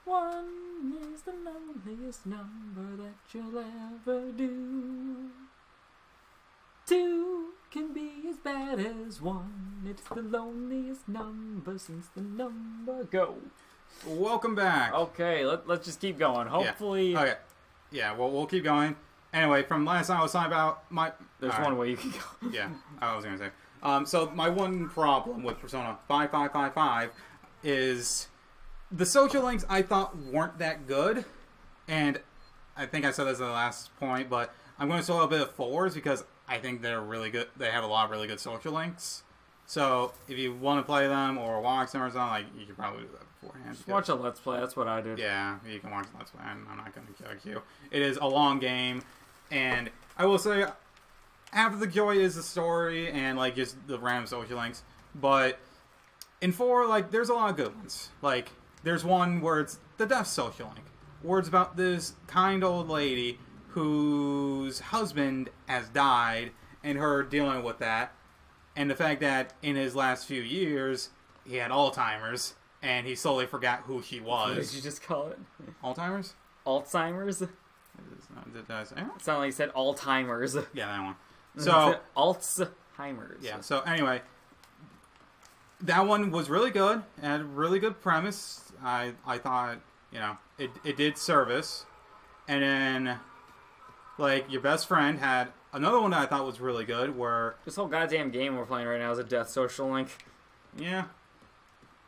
One is the loneliest number that you'll ever do. Two can be as bad as one. It's the loneliest number since the number go. Welcome back. Okay, let's just keep going. Hopefully... Yeah. Okay. Yeah, well, we'll keep going. Anyway, from last time I was talking about my... There's one way you can go. Yeah, I was going to say. So my one problem with Persona 5555 is the social links I thought weren't that good. And I think I said this in the last point, but I'm going to say a bit of 4s because I think they're really good. They have a lot of really good social links. So if you want to play them or watch them or something, like, you could probably do that beforehand. Just watch a Let's Play. That's what I did. Yeah, you can watch a Let's Play. I'm not going to judge you. It is a long game. And I will say, half of the joy is the story and, like, just the random social links. But in 4, like, there's a lot of good ones. Like, there's one where it's the death social link, where it's about this kind old lady whose husband has died and her dealing with that. And the fact that in his last few years, he had Alzheimer's and he slowly forgot who she was. What did you just call it? Alzheimer's? Alzheimer's? Did I say it? It sounded like you said Alzheimer's. Yeah, that one. So Alzheimer's. Yeah, so anyway, that one was really good and a really good premise. I thought, you know, it did service. And then, like, your best friend had another one that I thought was really good where... This whole goddamn game we're playing right now is a death social link. Yeah.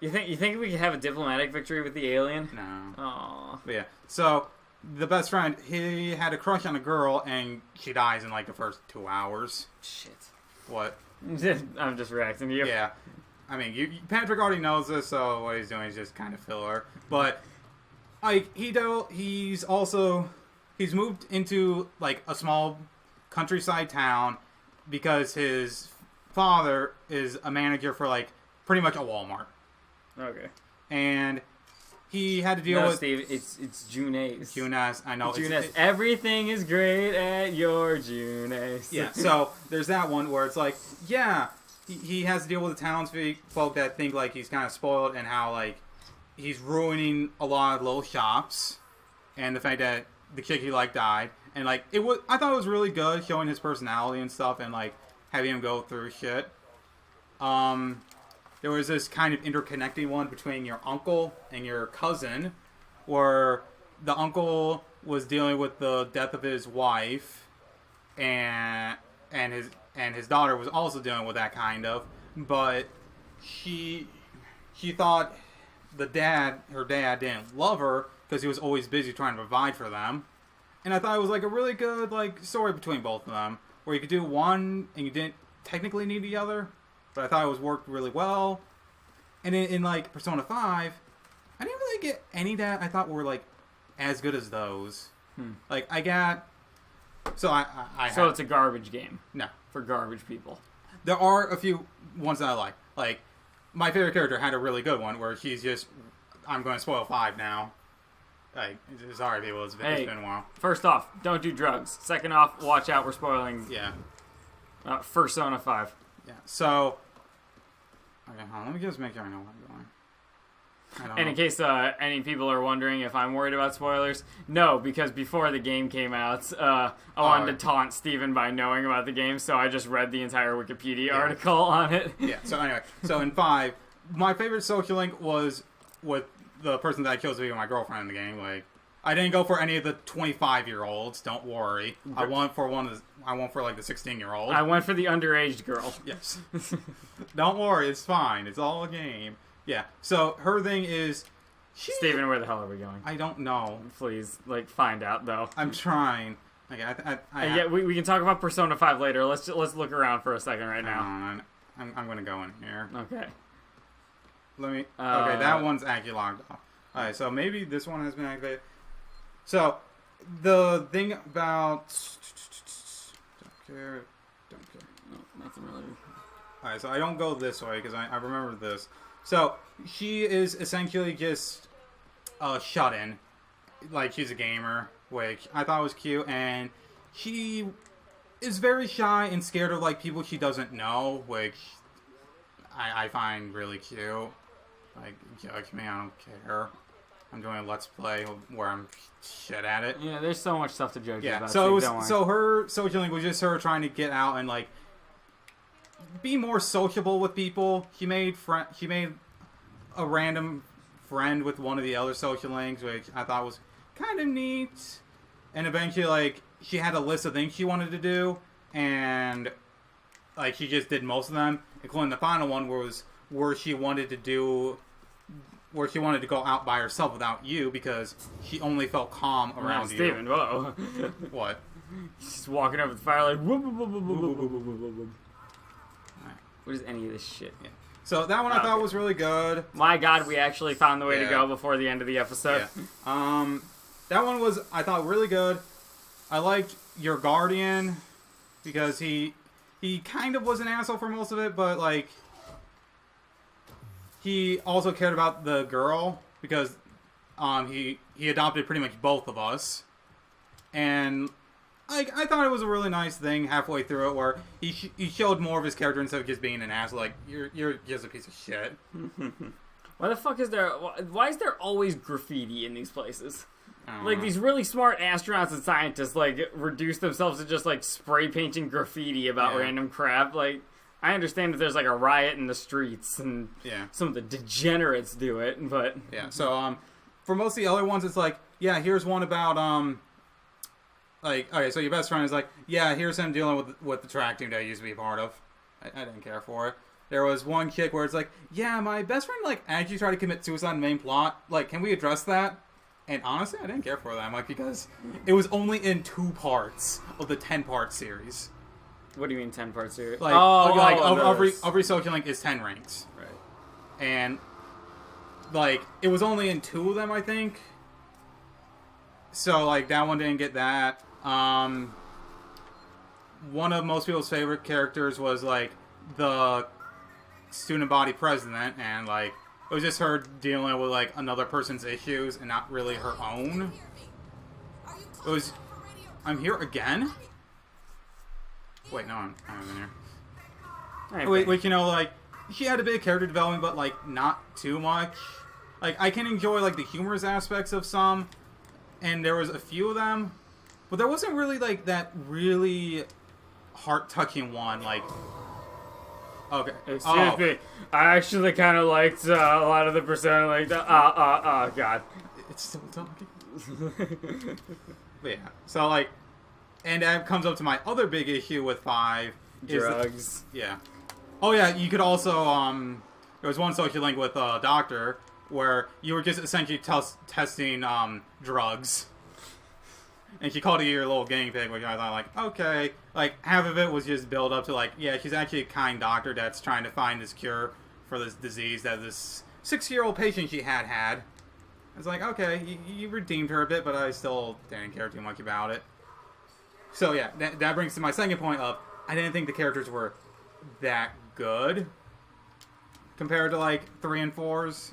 You think we could have a diplomatic victory with the alien? No. Aww. But yeah, so the best friend, he had a crush on a girl and she dies in, like, the first 2 hours. Shit. What? I'm just reacting to you. Yeah. I mean, Patrick already knows this, so what he's doing is just kind of filler. But, like, he's moved into, like, a small countryside town because his father is a manager for, like, pretty much a Walmart. Okay. And he had to deal with... Steve, it's Junes. Junes, I know. Junes. Everything is great at your Junes. Yeah, so there's that one where it's like, yeah, he has to deal with the townsfolk that think, like, he's kind of spoiled and how, like, he's ruining a lot of little shops. And the fact that the chick he liked died. And, like, I thought it was really good showing his personality and stuff and, like, having him go through shit. There was this kind of interconnecting one between your uncle and your cousin, where the uncle was dealing with the death of his wife, and his daughter was also dealing with that kind of, but she thought her dad didn't love her because he was always busy trying to provide for them. And I thought it was, like, a really good, like, story between both of them, where you could do one and you didn't technically need the other. But I thought it was worked really well. And in like, Persona 5, I didn't really get any that I thought were, like, as good as those. Like, I got... So it's a garbage game. No. For garbage people. There are a few ones that I like. Like, my favorite character had a really good one where she's just... I'm going to spoil 5 now. Like, sorry, people. It's been a while. First off, don't do drugs. Second off, watch out. We're spoiling... Yeah. Persona 5. Yeah, so... Okay, hold on. Let me just make sure I know where I'm going. And in case any people are wondering if I'm worried about spoilers, no, because before the game came out, I wanted to taunt Steven by knowing about the game, so I just read the entire Wikipedia article on it. Yeah, so anyway, so in 5, my favorite social link was with the person that I chose to be my girlfriend in the game. Like, I didn't go for any of the 25-year-olds, don't worry. I went for like the 16-year-old. I went for the underage girl. Yes. Don't worry, it's fine. It's all a game. Yeah, so her thing is... Steven, where the hell are we going? I don't know. Please, like, find out, though. I'm trying. Okay, yeah, we can talk about Persona 5 later. Let's look around for a second right now. I'm going to go in here. Okay. Let me... Okay, that one's actually logged off. Alright, so maybe this one has been activated. So, the thing about... Don't care. No, nothing really. Alright, so I don't go this way because I remember this. So, she is essentially just a shut-in. Like, she's a gamer, which I thought was cute, and she is very shy and scared of, like, people she doesn't know, which I find really cute. Like, judge me, I don't care. I'm doing a Let's Play where I'm shit at it. Yeah, there's so much stuff to judge about. So her social link was just her trying to get out and like be more sociable with people. She made a random friend with one of the other social links, which I thought was kind of neat. And eventually, like, she had a list of things she wanted to do, and like she just did most of them, including the final one where she wanted to go out by herself without you because she only felt calm around you. Steven, whoa. What? She's walking over the fire like, whoop, whoop, whoop, whoop, whoop, whoop, whoop, whoop, whoop. What is any of this shit? Yeah. So that one I thought was really good. My God, we actually found the way to go before the end of the episode. Yeah. That one was, I thought, really good. I liked your guardian because he kind of was an asshole for most of it, but like he also cared about the girl because he adopted pretty much both of us, and I thought it was a really nice thing halfway through it where he showed more of his character instead of just being an asshole. Like you're just a piece of shit. Why the fuck is there? Why is there always graffiti in these places? Like these really smart astronauts and scientists like reduce themselves to just like spray painting graffiti about random crap. Like I understand if there's like a riot in the streets and some of the degenerates do it, but So for most of the other ones, it's like here's one about like okay, so your best friend is like here's him dealing with the track team that I used to be a part of. I didn't care for it. There was one chick where it's like my best friend like actually tried to commit suicide in the main plot. Like can we address that? And honestly, I didn't care for that much because it was only in 2 parts of the 10-part series. What do you mean 10-part series? Like, every social link is 10 ranks. Right. And, like, it was only in 2 of them, I think. So, like, that one didn't get that. One of most people's favorite characters was, like, the student body president, and, like, it was just her dealing with, like, another person's issues and not really her own. It was... I'm here again? Wait, no, I'm in here. Right, Wait, you know, like, she had a bit of character development, but, like, not too much. Like, I can enjoy, like, the humorous aspects of some, and there was a few of them, but there wasn't really, like, that really heart-touching one, like... Okay. Excuse me. I actually kind of liked a lot of the persona, like the God. It's still talking. But yeah. So like, and that comes up to my other big issue with 5. Drugs. Oh yeah. You could also there was one social link with Doctor where you were just essentially testing drugs. And she called it your little guinea pig, which I thought, like, okay. Like, half of it was just build up to, like, she's actually a kind doctor that's trying to find this cure for this disease that this 6-year-old patient she had. I was like, okay, you redeemed her a bit, but I still didn't care too much about it. So, yeah, that brings to my second point of, I didn't think the characters were that good compared to, like, 3 and 4's.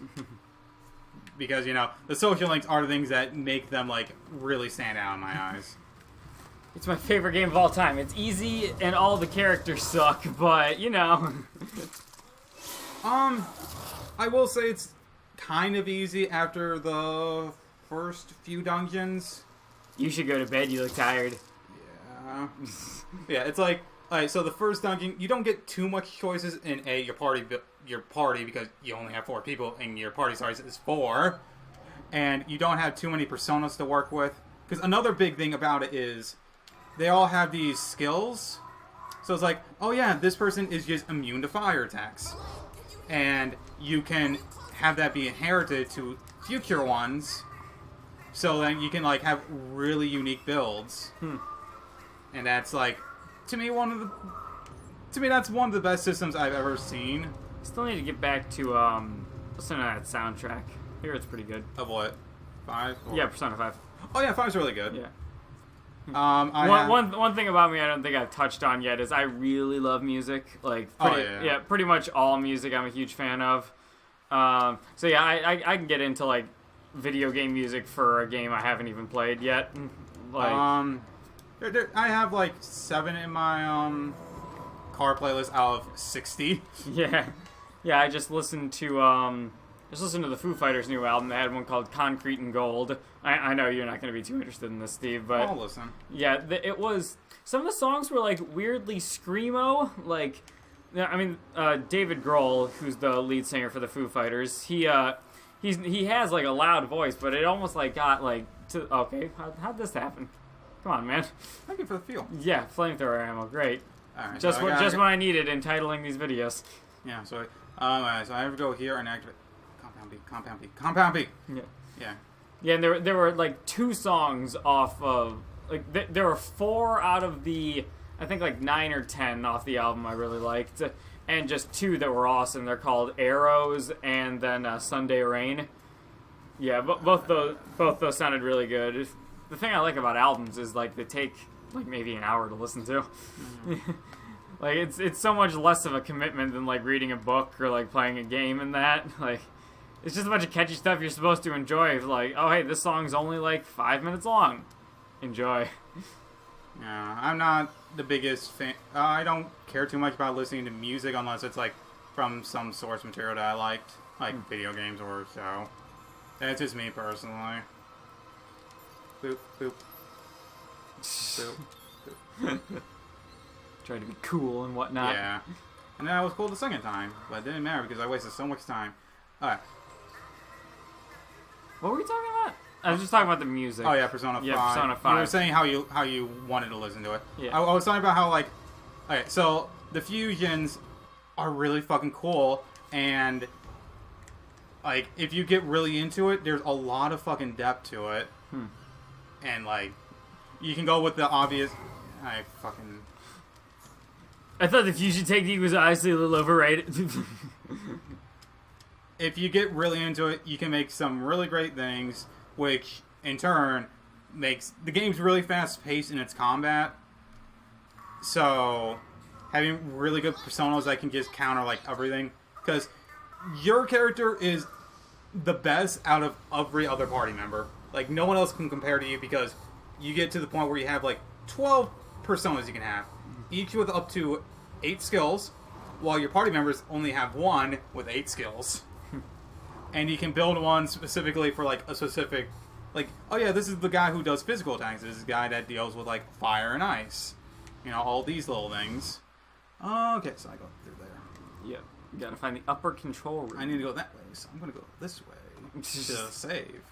Because, you know, the social links are the things that make them, like, really stand out in my eyes. It's my favorite game of all time. It's easy and all the characters suck, but, you know. I will say it's kind of easy after the first few dungeons. You should go to bed. You look tired. Yeah. Yeah, it's like, alright, so the first dungeon, you don't get too much choices in your party because you only have 4 people and your party size is 4, and you don't have too many personas to work with. Because another big thing about it is they all have these skills. So it's like, oh yeah, this person is just immune to fire attacks, and you can have that be inherited to future ones, so then you can like have really unique builds. And that's like, to me that's one of the best systems I've ever seen. Still need to get back to listen to that soundtrack. Here it's pretty good. Of what? 5? Or... Yeah, Persona 5. Oh yeah, 5's really good. Yeah. One thing about me I don't think I've touched on yet is I really love music. Like, pretty much all music I'm a huge fan of. So yeah, I can get into like video game music for a game I haven't even played yet. Like, I have like 7 in my car playlist out of 60. Yeah. I just listened to just listen to the Foo Fighters' new album. They had one called Concrete and Gold. I know you're not going to be too interested in this, Steve, but I'll listen. Yeah, it was. Some of the songs were like weirdly screamo. Like, I mean, David Grohl, who's the lead singer for the Foo Fighters, he has like a loud voice, but it almost like got like to okay. How'd this happen? Come on, man. Thank you for the feel. Yeah, flamethrower ammo, great. All right, Just so what I needed in titling these videos. Yeah, so so I have to go here and activate Compound B. Yeah. Yeah. Yeah, and there were like 2 songs off of like there were 4 out of the I think like 9 or 10 off the album I really liked, and just 2 that were awesome. They're called Arrows and then Sunday Rain. Yeah, both those sounded really good. The thing I like about albums is like they take like maybe an hour to listen to. Mm-hmm. Like it's so much less of a commitment than like reading a book or like playing a game and that. Like it's just a bunch of catchy stuff you're supposed to enjoy. Like, oh hey, this song's only like 5 minutes long. Enjoy. Yeah, I'm not the biggest fan. I don't care too much about listening to music unless it's like from some source material that I liked, like video games or so. That's just me personally. Boop, boop. Boop, boop. Try to be cool and whatnot. Yeah. And then I was cool the second time, but it didn't matter because I wasted so much time. Alright. What were we talking about? I was just talking about the music. Oh yeah, Persona 5. Yeah, Persona 5. You were saying how you wanted to listen to it. Yeah. I was talking about how like, okay, so the fusions are really fucking cool, and like if you get really into it, there's a lot of fucking depth to it, and like you can go with the obvious. I thought the fusion technique was honestly a little overrated. If you get really into it, you can make some really great things, which in turn makes the game's really fast paced in its combat. So having really good personas that can just counter like everything, because your character is the best out of every other party member. Like no one else can compare to you because you get to the point where you have like 12 personas you can have, each with up to 8 skills, while your party members only have 1 with 8 skills. And you can build one specifically for like a specific, like, oh yeah, this is the guy who does physical attacks. This is the guy that deals with like fire and ice. You know, all these little things. Okay, so I go through there. Yep. You gotta find the upper control room. I need to go that way, so I'm gonna go this way to save.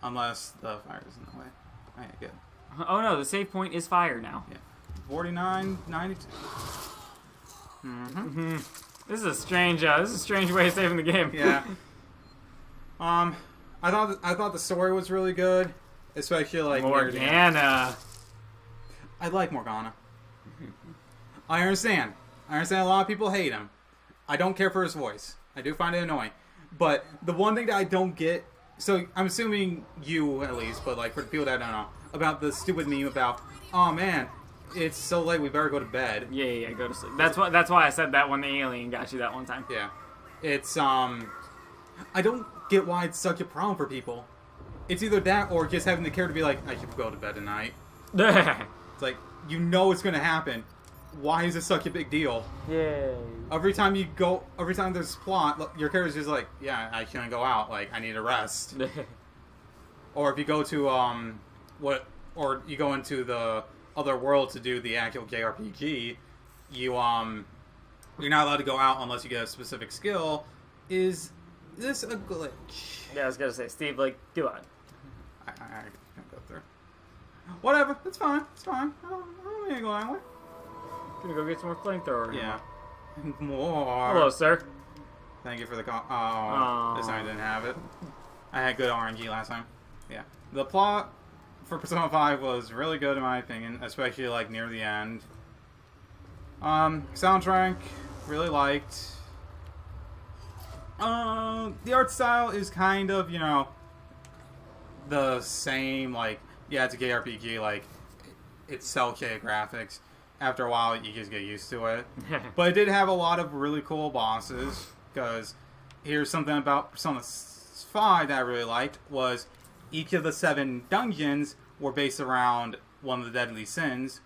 Unless the fire is in the way. Alright, good. Oh no, the save point is fire now. Yeah. 49.92. Mm-hmm. This is a strange way of saving the game. Yeah. I thought the story was really good, especially like Morgana. I like Morgana. I understand. A lot of people hate him. I don't care for his voice. I do find it annoying. But the one thing that I don't get, so I'm assuming you at least, but like for the people that don't know, about the stupid meme about, oh man, it's so late, we better go to bed. Yeah, go to sleep. That's why I said that when the alien got you that one time. Yeah. It's, I don't get why it's such a problem for people. It's either that or just having the care to be like, I should go to bed tonight. It's like, you know it's going to happen. Why is this such a big deal? Yay. Every time there's plot, your character's just like, yeah, I shouldn't go out. Like, I need a rest. Or if you go to, or you go into the other world to do the actual JRPG, you're not allowed to go out unless you get a specific skill. Is this a glitch? Yeah, I was gonna say, Steve, like, do it. I can't go through. Whatever, it's fine. I don't need to go that way. Gonna go get some more flamethrower. Yeah. More. Hello, sir. Thank you for the call. Oh, this time I didn't have it. I had good RNG last time. Yeah. The plot for Persona 5 was really good in my opinion, especially like near the end. Soundtrack, really liked. The art style is kind of, you know, the same, like, yeah, it's a gay RPG, like, it's cel-shaded graphics. After a while, you just get used to it. But it did have a lot of really cool bosses, because here's something about Persona 5 that I really liked, was each of the 7 dungeons were based around one of the deadly sins,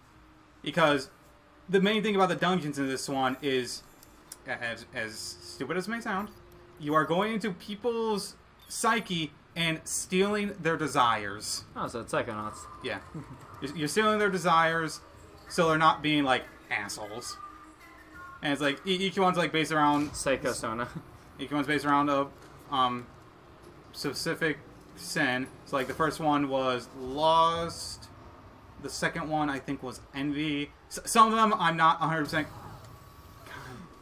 because the main thing about the dungeons in this one is, as stupid as it may sound, you are going into people's psyche and stealing their desires. Oh, so it's Psychonauts. Yeah. You're stealing their desires so they're not being, like, assholes. And it's like, each one's, like, based around... Psychosona. Each one's based around a specific sin. So, like, the first one was lust. The second one, I think, was envy. Some of them, I'm not 100%...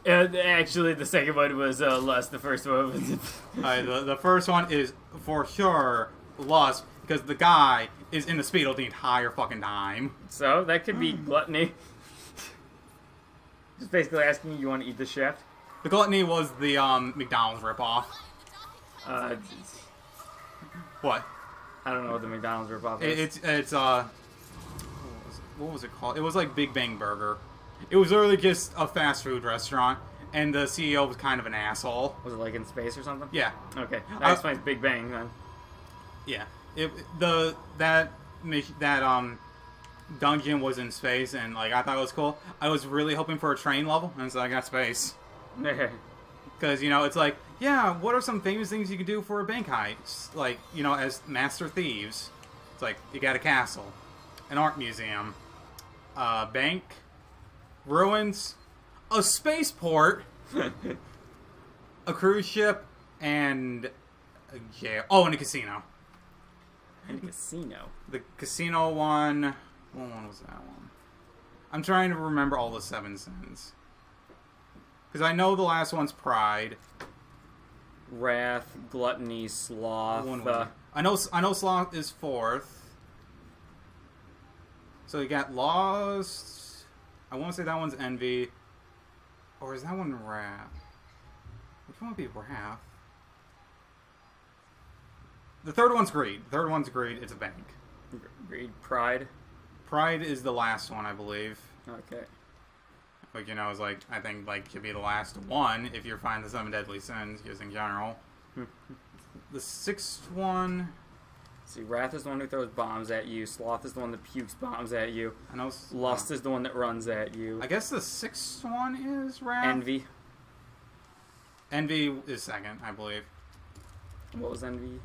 Actually, the second one was lust. The first one was... the first one is, for sure, lust. Because the guy is in the Speedo the entire fucking time. So, that could be gluttony. Just basically asking you want to eat the chef? The gluttony was the McDonald's ripoff. What? I don't know what the McDonald's ripoff is. It's what was it called? It was like Big Bang Burger. It was literally just a fast food restaurant, and the CEO was kind of an asshole. Was it like in space or something? Yeah. Okay, that explains Big Bang then. Yeah. That dungeon was in space, and like I thought it was cool. I was really hoping for a train level, and so I got space. Because it's like, yeah, what are some famous things you can do for a bank heist? Like, as master thieves, it's like you got a castle, an art museum, a bank, ruins, a spaceport, a cruise ship, and a jail. Oh, and a casino. And a casino. The casino one. What one was that one? I'm trying to remember all the 7 sins. Because I know the last one's pride. Wrath, gluttony, sloth. I know sloth is 4th. So you got lust. I want to say that one's envy. Or is that one wrath? Which one would be wrath? The third one's greed. It's a bank. Greed, pride. Pride is the last one, I believe. Okay. Like, it's like, I think, like, should be the last one if you're finding the 7 deadly sins, just in general. The 6th one... See, wrath is the one who throws bombs at you. Sloth is the one that pukes bombs at you. I know. Lust is the one that runs at you. I guess the 6th one is wrath? Envy. Envy is 2nd, I believe. What was envy?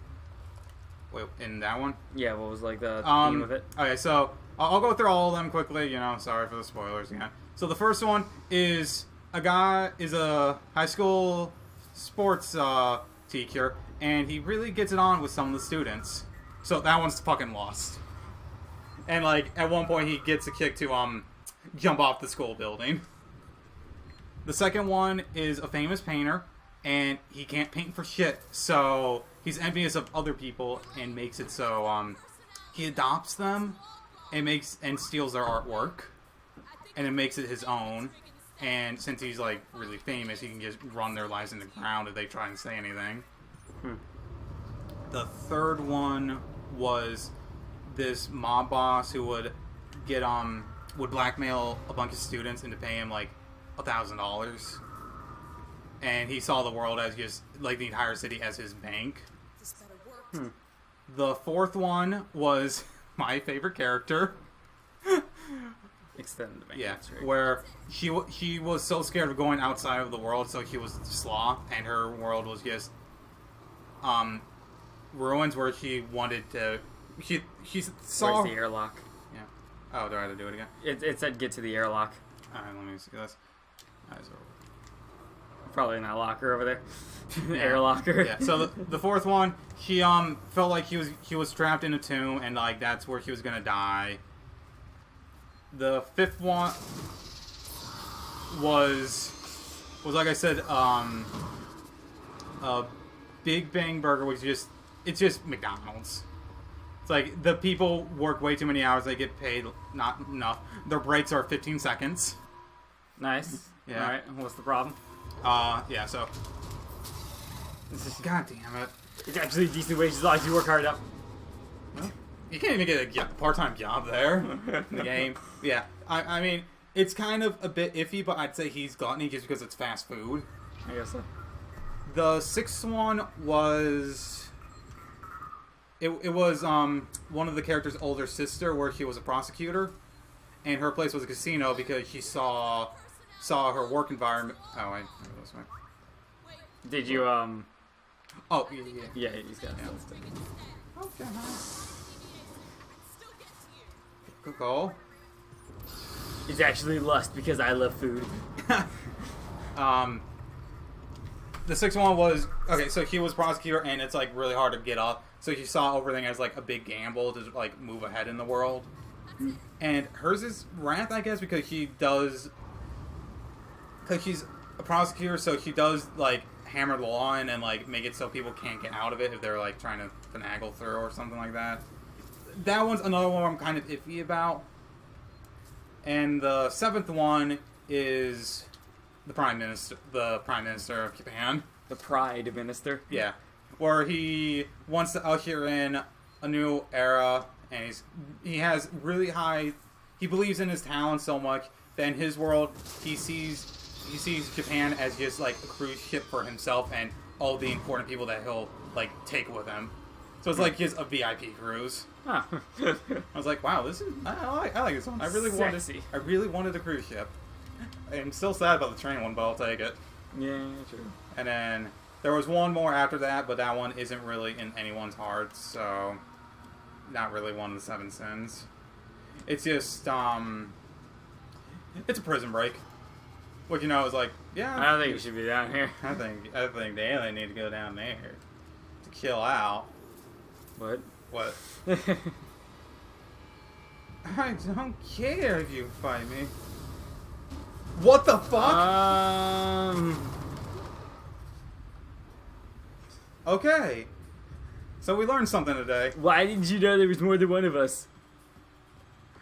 Wait, in that one? Yeah, what was, like, the theme of it? Okay, so, I'll go through all of them quickly, sorry for the spoilers again. So the first one is a high school sports teacher, and he really gets it on with some of the students. So that one's fucking lost. And like at one point he gets a kick to jump off the school building. The second one is a famous painter, and he can't paint for shit, so he's envious of other people and makes it so he adopts them and steals their artwork. And it makes it his own. And since he's, like, really famous, he can just run their lives into the ground if they try and say anything. The third one was this mob boss who would blackmail a bunch of students into paying him, like, $1,000. And he saw the world as just, like, the entire city as his bank. The fourth one was my favorite character. Extend the bank. Yeah, where she was so scared of going outside of the world, so she was sloth, and her world was just ruins where she wanted to. She saw. Where's the airlock? Yeah. Oh, do I have to do it again? It said get to the airlock. All right, let me see this. Probably in that locker over there. Yeah. Air locker. Yeah. So the fourth one, she felt like he was trapped in a tomb, and like that's where he was gonna die. The fifth one was like I said, a Big Bang Burger, which is just McDonald's. It's like the people work way too many hours; they get paid not enough. Their breaks are 15 seconds. Nice. Yeah. All right. What's the problem? Yeah. So, God damn it! It's actually decent wages as long as you work hard up. You can't even get a part-time job there in the game. Yeah, I mean, it's kind of a bit iffy, but I'd say he's gluttony just because it's fast food. I guess so. The sixth one was... It was one of the character's older sister, where she was a prosecutor, and her place was a casino because she saw her work environment... Oh, I go this way. Did you, Oh, yeah. Yeah, he's got Okay. Good call. It's actually lust because I love food. The sixth one was okay. So he was prosecutor, and it's like really hard to get up. So he saw everything as like a big gamble to like move ahead in the world. And hers is wrath, I guess, because she's a prosecutor, so she does like hammer the law in and like make it so people can't get out of it if they're like trying to finagle through or something like that. That one's another one I'm kind of iffy about. And the seventh one is the prime minister of Japan. The Pride Minister. Yeah, where he wants to usher in a new era, and he has really high. He believes in his talent so much that in his world he sees Japan as just like a cruise ship for himself and all the important people that he'll like take with him. So it's like just a VIP cruise. Huh. I was like, wow, this is I like this one. I really wanted a cruise ship. I'm still sad about the train one, but I'll take it. Yeah, true. And then there was one more after that, but that one isn't really in anyone's hearts, so not really one of the seven sins. It's just it's a prison break. What is like, yeah. I don't think you should be down here. I think the alien need to go down there to kill out. What? What? I don't care if you fight me. What the fuck? Okay. So we learned something today. Why didn't you know there was more than one of us?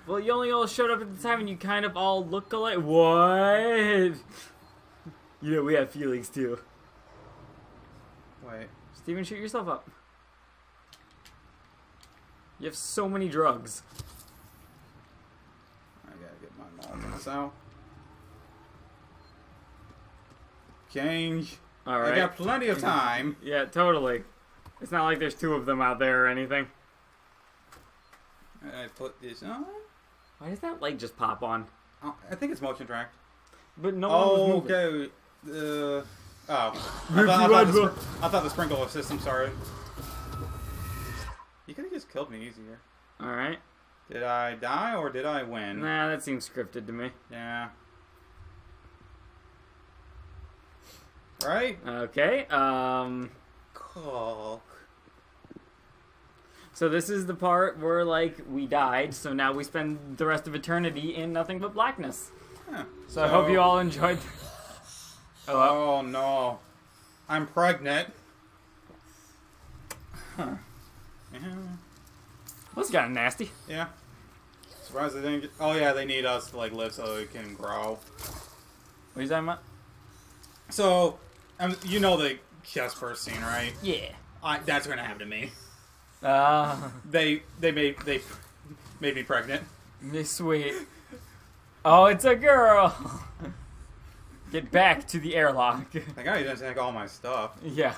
Well, you only all showed up at the time and you kind of all look alike. What? You know, we have feelings too. Wait. Steven, shoot yourself up. You have so many drugs. I gotta get my Maltons out. Change. Alright. I got plenty of time. Yeah, totally. It's not like there's two of them out there or anything. I put this on. Why does that light just pop on? Oh, I think it's motion tracked. But no one was moving. Okay. I thought the sprinkler system started. You could have just killed me easier. Alright. Did I die or did I win? Nah, that seems scripted to me. Yeah. Right? Okay, Cool. So this is the part where, like, we died, so now we spend the rest of eternity in nothing but blackness. Huh. So I hope you all enjoyed... Oh, no. I'm pregnant. Huh. Yeah. That's kind of nasty. Yeah. Surprised they didn't get... Oh, yeah, they need us to, like, live so it can grow. What are you talking about? So, you know the chest burst scene, right? Yeah. That's gonna happen to me. They made me pregnant. Miss Sweet. Oh, it's a girl. Get back to the airlock. That guy didn't take all my stuff. Yeah.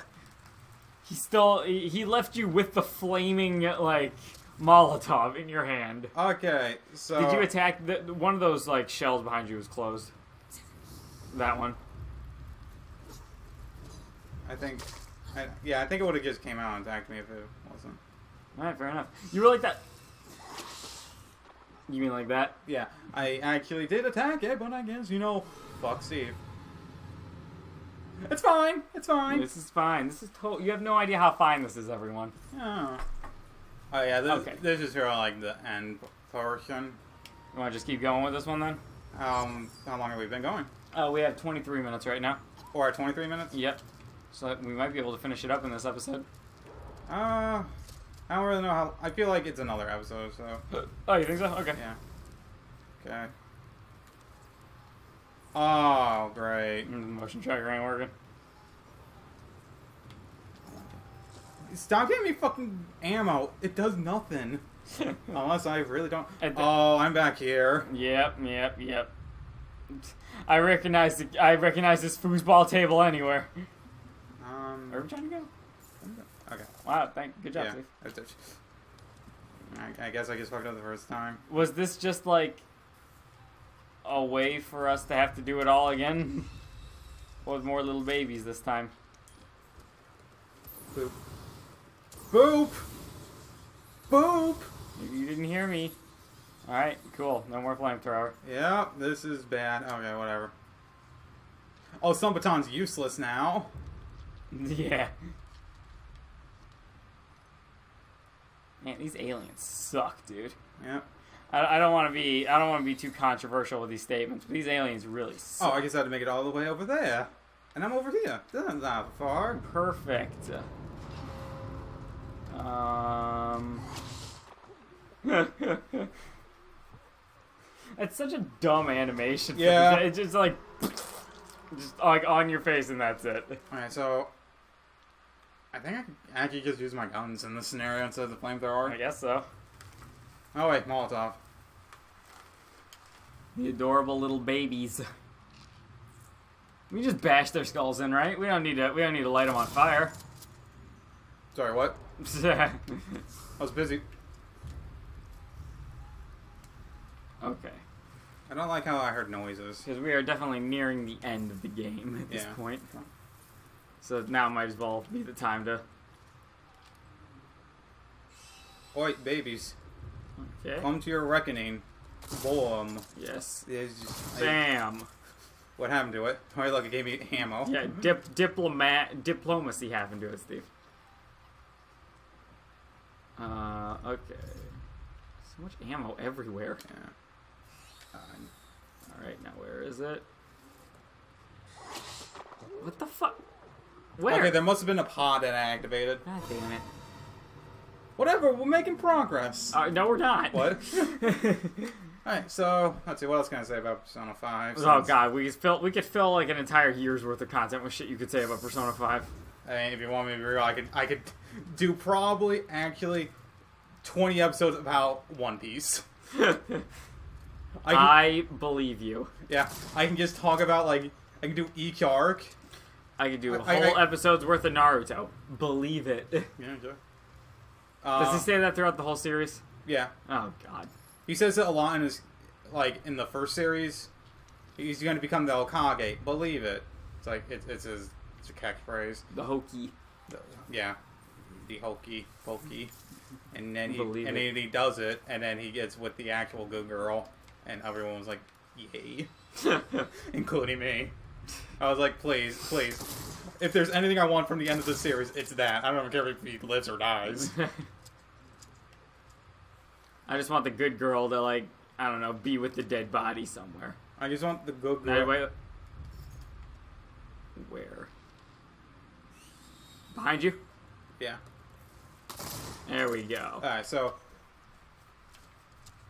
He left you with the flaming, like, Molotov in your hand. Okay, so... Did you attack... one of those, like, shells behind you was closed. That one. I think it would have just came out and attacked me if it wasn't. Alright, fair enough. You were like that... You mean like that? Yeah, I actually did attack it, but I guess, fuck Steve. It's fine. It's fine. This is fine. This is you have no idea how fine this is, everyone. Oh yeah, this is here like the end portion. You want to just keep going with this one then? How long have we been going? We have 23 minutes right now. Or at 23 minutes? Yep. So we might be able to finish it up in this episode. I don't really know how... I feel like it's another episode, so... Oh, you think so? Okay. Yeah. Okay. Oh, great. The motion tracker ain't working. Stop giving me fucking ammo. It does nothing. Unless I really don't... Oh, I'm back here. Yep. I recognize this foosball table anywhere. Where are we trying to go? Okay. Wow, good job, Steve. I guess I just fucked up the first time. Was this just like a way for us to have to do it all again? Or with more little babies this time? Boop. Boop! Boop! You didn't hear me. Alright, cool. No more flamethrower. Yeah, this is bad. Okay, whatever. Oh, Sunbaton's useless now. Yeah. Man, these aliens suck, dude. Yep. I don't want to be too controversial with these statements, but these aliens really suck. Oh, I guess I had to make it all the way over there. And I'm over here. That's not far. Perfect. It's such a dumb animation. Yeah. It's just like on your face and that's it. Alright, so I think I can actually just use my guns in this scenario instead of the flamethrower. I guess so. Oh wait, Molotov. The adorable little babies. We just bash their skulls in, right? We don't need to light them on fire. Sorry, what? I was busy. Okay. I don't like how I heard noises. Because we are definitely nearing the end of the game at this point. So now might as well be the time to... Oi, babies. Okay. Come to your reckoning. Boom. Yes. Just, Bam. What happened to it? Oh, look, it gave me ammo. Yeah, diplomacy happened to it, Steve. Okay. So much ammo everywhere. Yeah. Alright, now where is it? What the fuck? Where? Okay, there must have been a pod that I activated. God damn it. Whatever, we're making progress. No, we're not. What? Alright, so, let's see, what else can I say about Persona 5? Oh god, we could fill like an entire year's worth of content with shit you could say about Persona 5. I mean, if you want me to be real, I could do probably, actually, 20 episodes about One Piece. I believe you. Yeah, I can just talk about, like, I can do each arc. I could do a whole episode's worth of Naruto. Believe it. Yeah, sure. Does he say that throughout the whole series? Yeah. Oh god. He says it a lot in his, like, in the first series. He's going to become the Hokage. Believe it. It's like, it's a catchphrase. The Hokey. Yeah. The Hokey. And then Believe he does it, and then he gets with the actual good girl, and everyone was like, yay. Including me. I was like, please. If there's anything I want from the end of the series, it's that. I don't care if he lives or dies. I just want the good girl to, like, I don't know, be with the dead body somewhere. I just want the good girl. Wait. Where? Behind you? Yeah. There we go. Alright, so...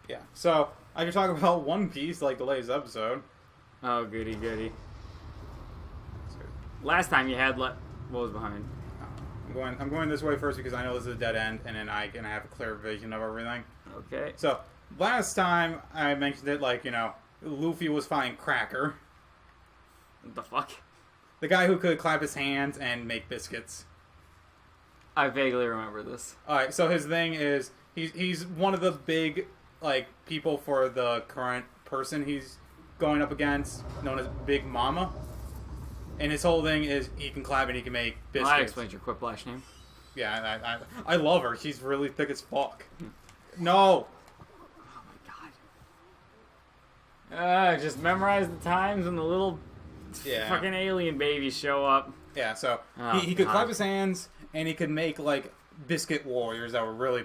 Yeah, so I can talk about One Piece, like the latest episode. Oh, goody. Last time you had, what was behind? I'm going this way first because I know this is a dead end, and then I can have a clear vision of everything. Okay. So, last time I mentioned it, like, you know, Luffy was fighting Cracker. What the fuck? The guy who could clap his hands and make biscuits. I vaguely remember this. Alright, so his thing is, he's one of the big, like, people for the current person he's going up against, known as Big Mama. And his whole thing is he can clap and he can make biscuits. Well, that explains your Quiplash name. Yeah, I love her. She's really thick as fuck. No! Oh my god. Just memorize the times when the little fucking alien babies show up. Yeah, so he could clap his hands and he could make, like, biscuit warriors that were really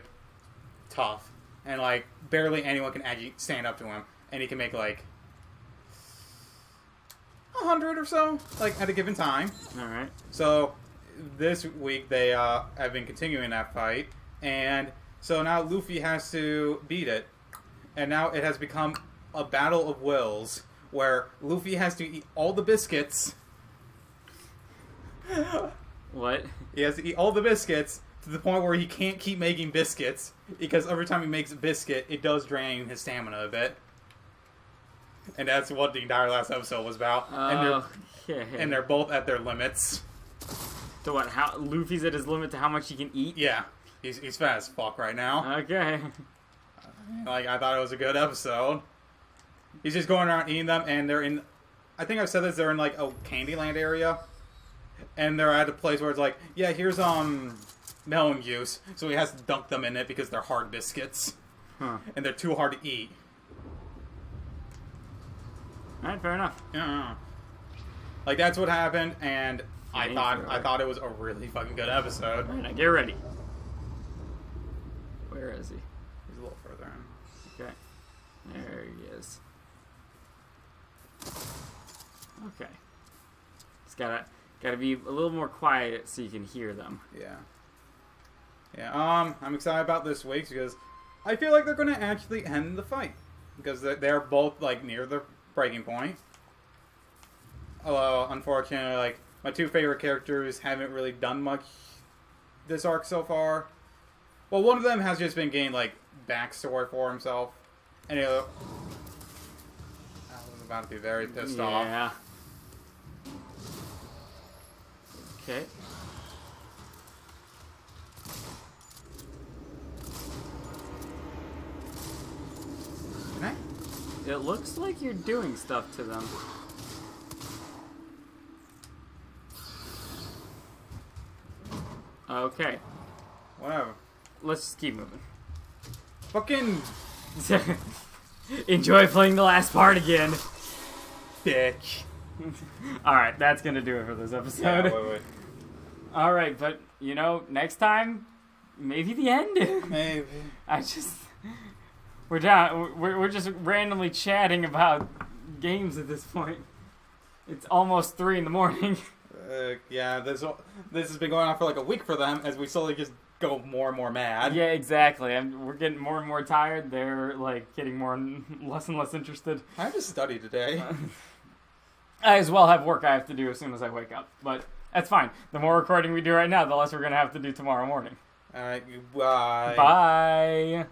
tough. And, like, barely anyone can actually stand up to him. And he can make, like, 100 or so, like, at a given time. Alright. So, this week they have been continuing that fight, and so now Luffy has to beat it. And now it has become a battle of wills, where Luffy has to eat all the biscuits. What? He has to eat all the biscuits to the point where he can't keep making biscuits, because every time he makes a biscuit, it does drain his stamina a bit. And that's what the entire last episode was about. And they're both at their limits. So what, how Luffy's at his limit to how much he can eat? Yeah. He's fat as fuck right now. Okay. Like, I thought it was a good episode. He's just going around eating them, and they're in... I think I've said this, they're in, like, a Candyland area. and they're at a place where it's like, yeah, here's melon juice, so he has to dunk them in it because they're hard biscuits, and they're too hard to eat. All right, fair enough. Yeah. Like that's what happened, and I thought it was a really fucking good episode. All right, now get ready. Where is he? He's a little further in. Okay. There he is. Okay. It's gotta be a little more quiet so you can hear them. Yeah. Yeah. I'm excited about this week's because I feel like they're going to actually end the fight because they're both like near the breaking point. Although, unfortunately, like my two favorite characters haven't really done much this arc so far. Well, one of them has just been getting like backstory for himself, and I was about to be very pissed off. Yeah. Okay. Can I? It looks like you're doing stuff to them. Okay. Whatever. Let's just keep moving. Fucking Enjoy playing the last part again. bitch. Alright, that's gonna do it for this episode. Yeah, wait. Alright, but, next time, maybe the end. Maybe. We're down. We're just randomly chatting about games at this point. It's almost 3 a.m. Yeah, this has been going on for like a week for them as we slowly just go more and more mad. Yeah, exactly. We're getting more and more tired. They're like getting less and less interested. I have to study today. I as well have work I have to do as soon as I wake up, but that's fine. The more recording we do right now, the less we're gonna have to do tomorrow morning. Alright, bye. Bye.